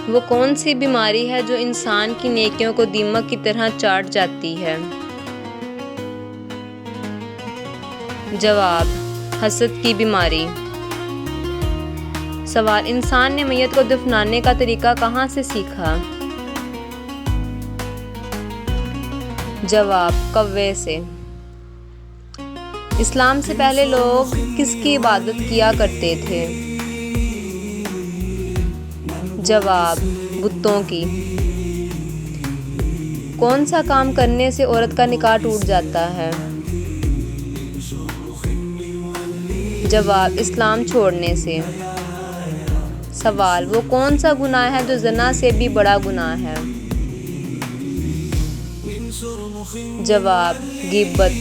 وہ کون سی بیماری ہے جو انسان کی نیکیوں کو دیمک کی طرح چاٹ جاتی ہے؟ جواب: حسد کی بیماری۔ سوال: انسان نے میت کو دفنانے کا طریقہ کہاں سے سیکھا؟ جواب: کوے سے۔ اسلام سے پہلے لوگ کس کی عبادت کیا کرتے تھے؟ جواب: بتوں کی۔ کون سا کام کرنے سے عورت کا نکاح ٹوٹ جاتا ہے؟ جواب: اسلام چھوڑنے سے۔ سوال: وہ کون سا گناہ ہے جو زنا سے بھی بڑا گناہ ہے؟ جواب: غیبت۔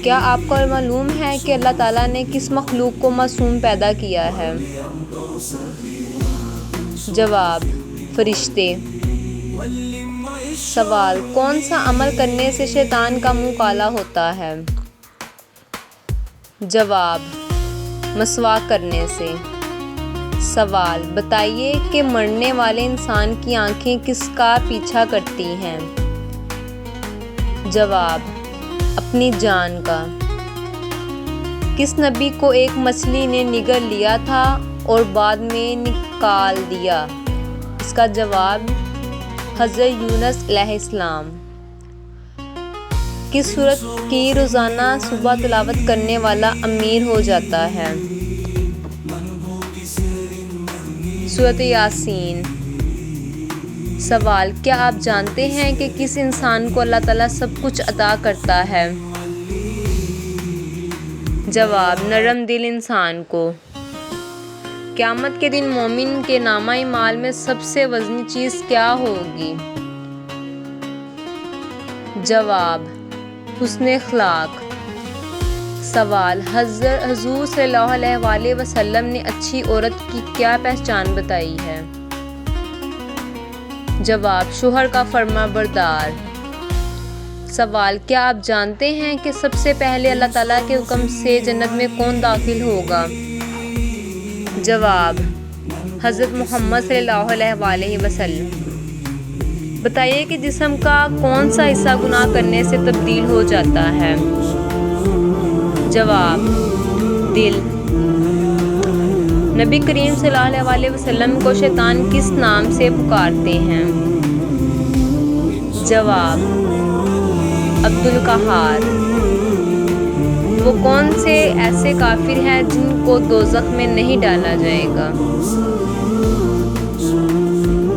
کیا آپ کو معلوم ہے کہ اللہ تعالیٰ نے کس مخلوق کو معصوم پیدا کیا ہے؟ جواب: فرشتے۔ سوال: کون سا عمل کرنے سے شیطان کا منہ کالا ہوتا ہے؟ جواب: مسواک کرنے سے۔ سوال: بتائیے کہ مرنے والے انسان کی آنکھیں کس کا پیچھا کرتی ہیں؟ جواب: اپنی جان کا۔ کس نبی کو ایک مچھلی نے نگل لیا تھا اور بعد میں نکال دیا؟ اس کا جواب: حضرت یونس علیہ السلام۔ کس سورت کی روزانہ صبح تلاوت کرنے والا امیر ہو جاتا ہے؟ سورۃ یاسین۔ سوال: کیا آپ جانتے ہیں کہ کس انسان کو اللہ تعالیٰ سب کچھ عطا کرتا ہے؟ جواب: نرم دل انسان کو۔ قیامت کے دن مومن کے نامہ اعمال میں سب سے وزنی چیز کیا ہوگی؟ جواب: حسن اخلاق۔ سوال: حضور صلی اللہ علیہ وآلہ وسلم نے اچھی عورت کی کیا پہچان بتائی ہے؟ جواب: شوہر کا فرما بردار۔ سوال: کیا آپ جانتے ہیں کہ سب سے پہلے اللہ تعالیٰ کے حکم سے جنت میں کون داخل ہوگا؟ جواب: حضرت محمد صلی اللہ علیہ وآلہ وسلم۔ بتائیے کہ جسم کا کون سا حصہ گناہ کرنے سے تبدیل ہو جاتا ہے؟ جواب: دل۔ نبی کریم صلی اللہ علیہ وآلہ وسلم کو شیطان کس نام سے پکارتے ہیں؟ جواب: عبد القہار۔ وہ کون سے ایسے کافر ہیں جن کو دوزخ میں نہیں ڈالا جائے گا؟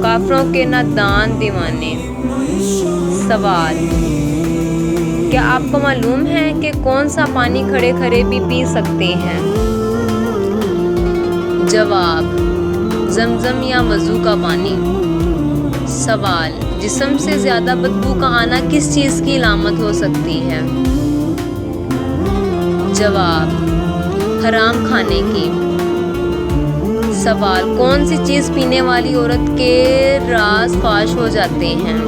کافروں کے نادان دیوانے۔ سوال: کیا آپ کو معلوم ہے کہ کون سا پانی کھڑے کھڑے بھی پی سکتے ہیں؟ جواب: زمزم یا وضو کا پانی۔ سوال: جسم سے زیادہ بدبو کا آنا کس چیز کی علامت ہو سکتی ہے؟ جواب: حرام کھانے کی۔ سوال: کون سی چیز پینے والی عورت کے راز فاش ہو جاتے ہیں؟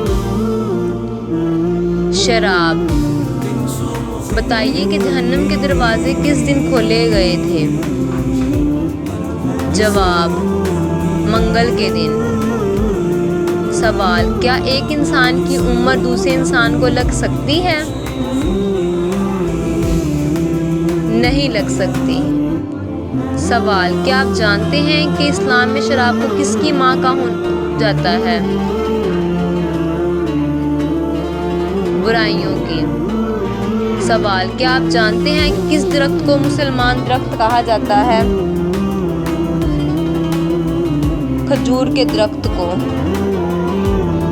شراب۔ بتائیے کہ جہنم کے دروازے کس دن کھولے گئے تھے؟ جواب: منگل کے دن۔ سوال: کیا ایک انسان کی عمر دوسرے انسان کو لگ سکتی ہے؟ نہیں لگ سکتی۔ سوال: کیا آپ جانتے ہیں کہ اسلام میں شراب کو کس کی ماں کہا جاتا ہے؟ برائیوں کی۔ سوال: کیا آپ جانتے ہیں کہ کس درخت کو مسلمان درخت کہا جاتا ہے؟ کھجور کے درخت کو۔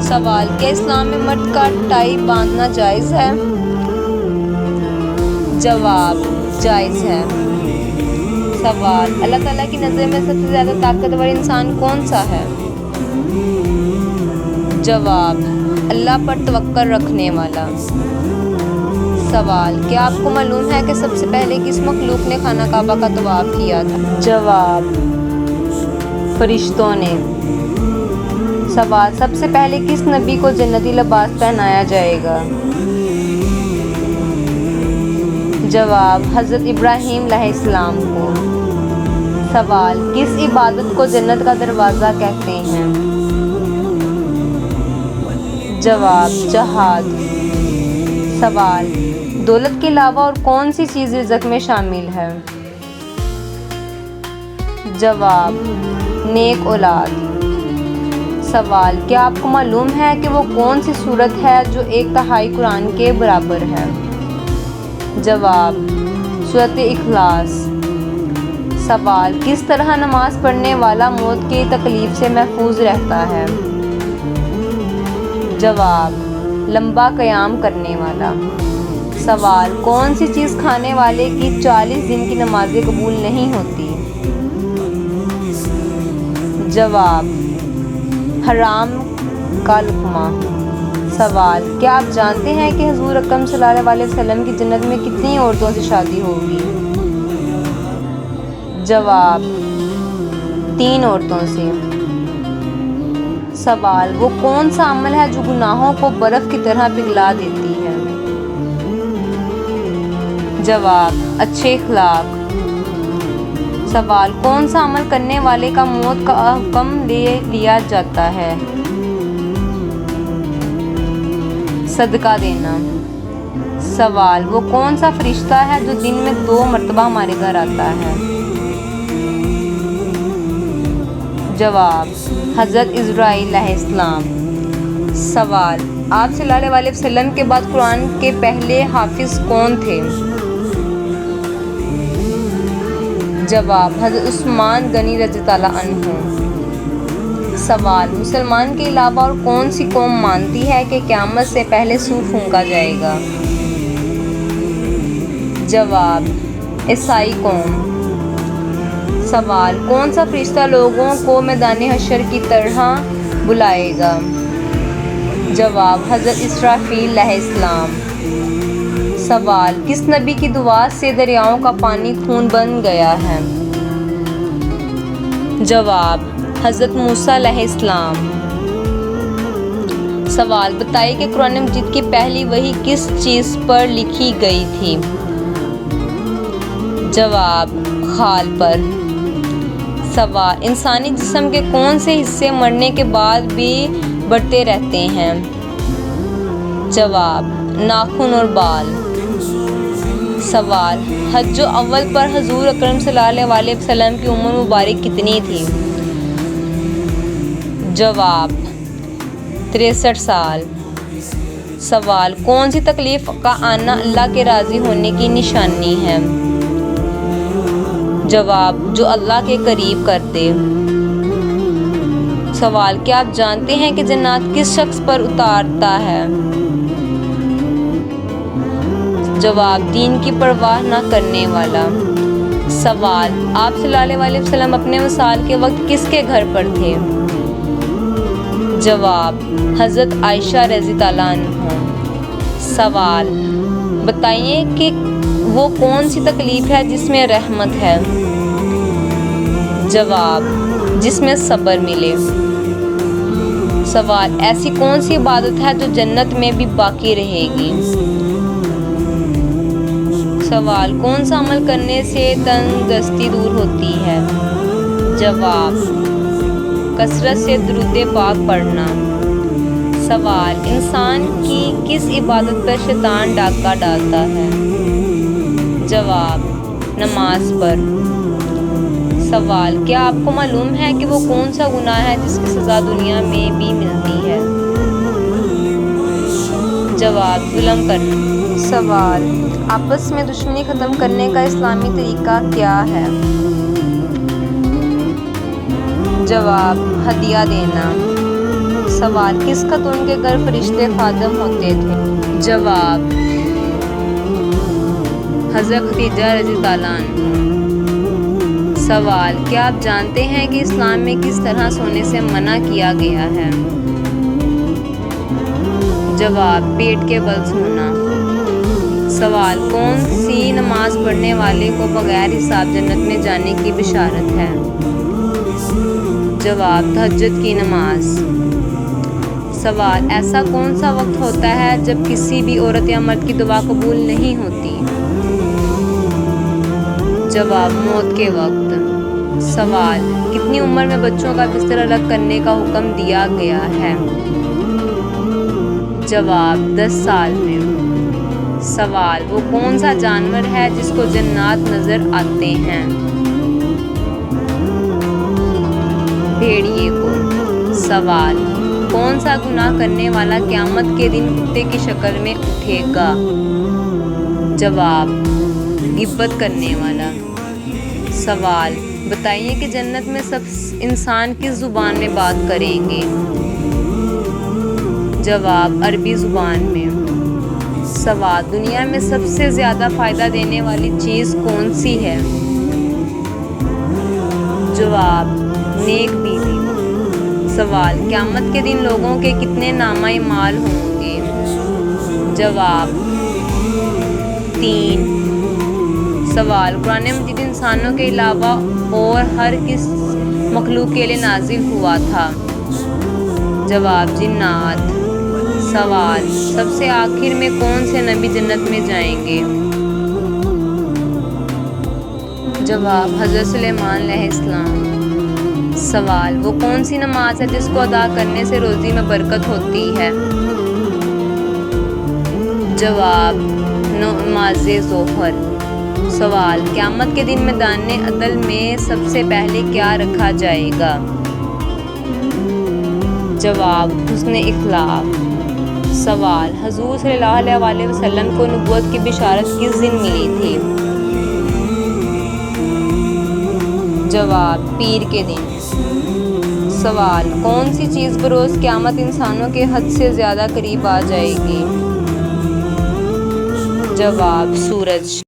سوال: کیا اسلام میں مرد کا ٹائی باندھنا جائز ہے؟ جواب: جائز ہے۔ سوال: اللہ تعالیٰ کی نظر میں سب سے زیادہ طاقتور انسان کون سا ہے؟ جواب: اللہ پر توکل رکھنے والا۔ سوال: کیا آپ کو معلوم ہے کہ سب سے پہلے کس مخلوق نے خانہ کعبہ کا طواف کیا تھا؟ جواب: فرشتوں نے۔ سوال: سب سے پہلے کس نبی کو جنتی لباس پہنایا جائے گا؟ جواب: حضرت ابراہیم علیہ السلام کو۔ سوال، کس عبادت کو جنت کا دروازہ کہتے ہیں؟ جواب، جہاد۔ سوال، دولت کے علاوہ اور کون سی چیز رزق میں شامل ہے؟ جواب، نیک اولاد۔ سوال، کیا آپ کو معلوم ہے کہ وہ کون سی سورت ہے جو 1/3 قرآن کے برابر ہے؟ جواب، سورۃ اخلاص۔ سوال، کس طرح نماز پڑھنے والا موت کی تکلیف سے محفوظ رہتا ہے؟ جواب، لمبا قیام کرنے والا۔ سوال، کون سی چیز کھانے والے کی 40 دن کی نمازیں قبول نہیں ہوتی؟ جواب، حرام کا لقمہ۔ سوال، کیا آپ جانتے ہیں کہ حضور اکرم صلی اللہ علیہ وسلم کی جنت میں کتنی عورتوں سے شادی ہوگی؟ جواب، 3 عورتوں سے۔ سوال، وہ کون سا عمل ہے جو گناہوں کو برف کی طرح پگھلا دیتی ہے؟ جواب، اچھے اخلاق۔ سوال، کون سا عمل کرنے والے کا موت کا حکم لے لیا جاتا ہے؟ صدقہ دینا۔ سوال، وہ کون سا فرشتہ ہے جو دن میں 2 مرتبہ ہمارے گھر آتا ہے؟ جواب، حضرت اسرائیل علیہ السلام۔ سوال، آپ صلی اللہ علیہ وسلم کے بعد قرآن کے پہلے حافظ کون تھے؟ جواب، حضرت عثمان غنی رضی اللہ عنہ۔ سوال، مسلمان کے علاوہ اور کون سی قوم مانتی ہے کہ قیامت سے پہلے سور پھونکا جائے گا؟ جواب، عیسائی قوم۔ سوال، کون سا فرشتہ لوگوں کو میدان حشر کی طرح بلائے گا؟ جواب، حضرت اسرافیل علیہ السلام۔ سوال، کس نبی کی دعا سے دریاؤں کا پانی خون بن گیا ہے؟ جواب، حضرت موسیٰ علیہ السلام۔ سوال، بتائیے کہ قرآن مجید کی پہلی وحی کس چیز پر لکھی گئی تھی؟ جواب، خال پر۔ سوال، انسانی جسم کے کون سے حصے مرنے کے بعد بھی بڑھتے رہتے ہیں؟ جواب، ناخن اور بال۔ سوال، حج اول پر حضور اکرم صلی اللہ علیہ وسلم کی عمر مبارک کتنی تھی؟ جواب، 63 سال۔ سوال، کون سی تکلیف کا آنا اللہ کے راضی ہونے کی نشانی ہے؟ جواب، جو اللہ کے قریب کر دے۔ سوال، کیا آپ جانتے ہیں کہ جنات کس شخص پر اتارتا ہے؟ جواب، دین کی پرواہ نہ کرنے والا۔ سوال، آپ صلی اللہ علیہ وسلم اپنے وصال کے وقت کس کے گھر پر تھے؟ جواب، حضرت عائشہ رضی اللہ عنہ۔ سوال، بتائیے کہ وہ کون سی تکلیف ہے جس میں رحمت ہے؟ جواب، جس میں صبر ملے۔ سوال، ایسی کون سی عبادت ہے جو جنت میں بھی باقی رہے گی؟ سوال، کون سا عمل کرنے سے تندرستی دور ہوتی ہے؟ جواب، کثرت سے درود پاک پڑھنا۔ سوال، انسان کی کس عبادت پر شیطان ڈاکہ ڈالتا ہے؟ جواب، نماز پر۔ سوال، کیا آپ کو معلوم ہے کہ وہ کون سا گناہ ہے جس کی سزا دنیا میں بھی ملتی ہے؟ جواب، ظلم کرنا۔ سوال، آپس میں دشمنی ختم کرنے کا اسلامی طریقہ کیا ہے؟ جواب، ہدیہ دینا۔ سوال، کس خاتون کے گھر فرشتے خادم ہوتے تھے؟ جواب، حضرت خدیجہ رضی اللہ عنہا۔ سوال، کیا آپ جانتے ہیں کہ اسلام میں کس طرح سونے سے منع کیا گیا ہے؟ جواب، پیٹ کے بل سونا۔ سوال، کون سی نماز پڑھنے والے کو بغیر حساب جنت میں جانے کی بشارت ہے؟ جواب، تہجد کی نماز۔ سوال، ایسا کون سا وقت ہوتا ہے جب کسی بھی عورت یا مرد کی دعا قبول نہیں ہوتی؟ جواب، موت کے وقت۔ سوال: کتنی عمر میں بچوں کا بستر الگ کرنے کا حکم دیا گیا ہے؟ جواب: 10 سال میں۔ سوال: وہ کون سا جانور ہے جس کو جنات نظر آتے ہیں؟ بھیڑیے کو۔ سوال: کون سا گناہ کرنے والا قیامت کے دن کتے کی شکل میں اٹھے گا؟ جواب: غیبت کرنے والا۔ سوال: بتائیے کہ جنت میں سب انسان کس زبان میں بات کریں گے؟ جواب: عربی زبان میں۔ سوال: دنیا میں سب سے زیادہ فائدہ دینے والی چیز کون سی ہے؟ جواب: نیک بیوی۔ سوال: قیامت کے دن لوگوں کے کتنے نامہ اعمال ہوں گے؟ جواب: 3۔ سوال: قرآن مجید انسانوں کے علاوہ اور ہر کس مخلوق کے لیے نازل ہوا تھا؟ جواب: جنات۔ سوال: سب سے آخر میں کون سے نبی جنت میں جائیں گے؟ جواب: حضرت سلیمان علیہ السلام۔ سوال: وہ کون سی نماز ہے جس کو ادا کرنے سے روزی میں برکت ہوتی ہے؟ جواب: نماز ظہر۔ سوال: قیامت کے دن میدان عدل میں سب سے پہلے کیا رکھا جائے گا؟ جواب: حسن اخلاق۔ سوال: حضور صلی اللہ علیہ وسلم کو نبوت کی بشارت کس دن ملی تھی؟ جواب: پیر کے دن۔ سوال: کون سی چیز بروز قیامت انسانوں کے حد سے زیادہ قریب آ جائے گی؟ جواب: سورج۔